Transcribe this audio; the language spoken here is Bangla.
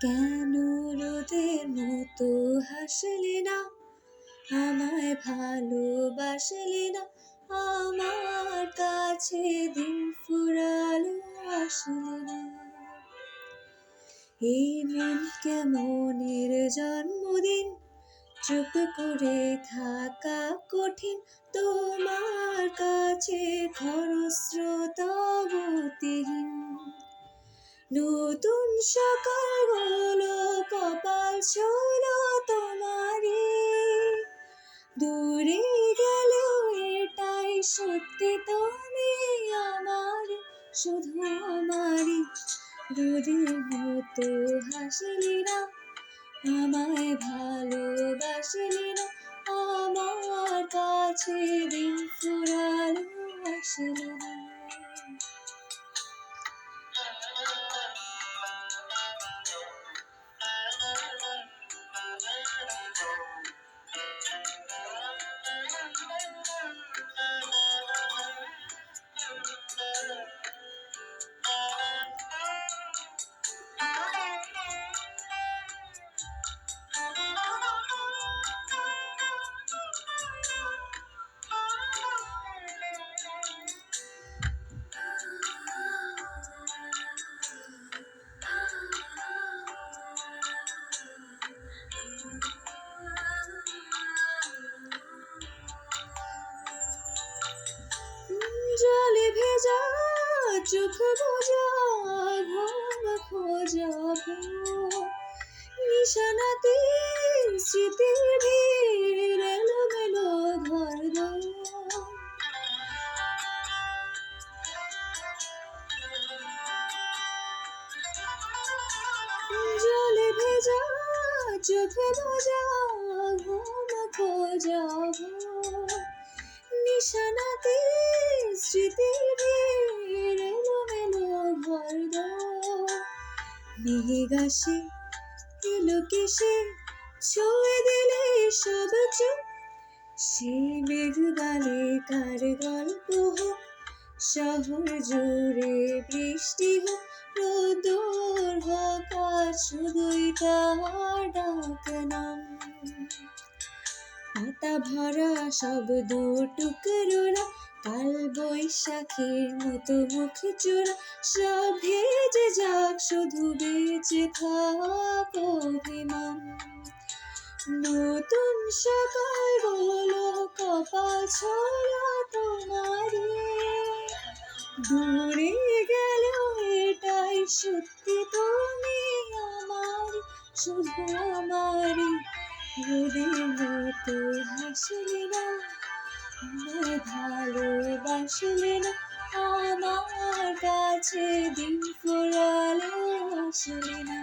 কেন রোদের মতো হাসলে না, আমায় ভালোবাসলে না, আমার কাছে দিন ফুরালো আসলে না। এই মন কেমনের জন্মদিন, চুপ করে থাকা কঠিন, তোমার কাছে খরস্রোতাবতীহীন। নতুন সকাল হলো, কপাল ছোলো তোমারই, দূরে গেলেও এটাই সত্যি, তুমি আমার, শুধু আমারই। রোদের মতো হাসলি না, আমায় ভালোবাসলি না, আমার কাছে দিন ফুরালো আসলে না। জলে ভেজা চোখ বোঝা, ঘুম খোঁজাবো নিশানাতে, স্মৃতির ভিড় এলোমেলো ঘর দোর। জলে ভেজা চোখ বোঝা, ঘুম খোঁজাবো নিশানাতে, স্মৃতির ভিড় এলোমেলো ঘর দোর। মেঘ আসে এলো কিসে, ছুঁয়ে দিলে সব চুপ, সেই মেঘ গালে কার গল্প হোক, শহর জুড়ে বৃষ্টি হোক, রোদুর হোক, আর শুধুই তার ডাক নাম। পাতা ভরা সব টুকরোরা, কাল বৈশাখীর মতো মুখে চোরা, সব ভেজে যাক, শুধু বেঁচে থাক অভিমান। নতুন সকাল হলো, কপাল ছোঁয়া তোমারই, দূরে গেলেও এটাই সত্যি, তুমি আমার, শুধু আমারই। রোদের মতো হাসলে না, আমায় ভালোবাসলে না, আমার কাছে দিন ফুরালো আসলে না।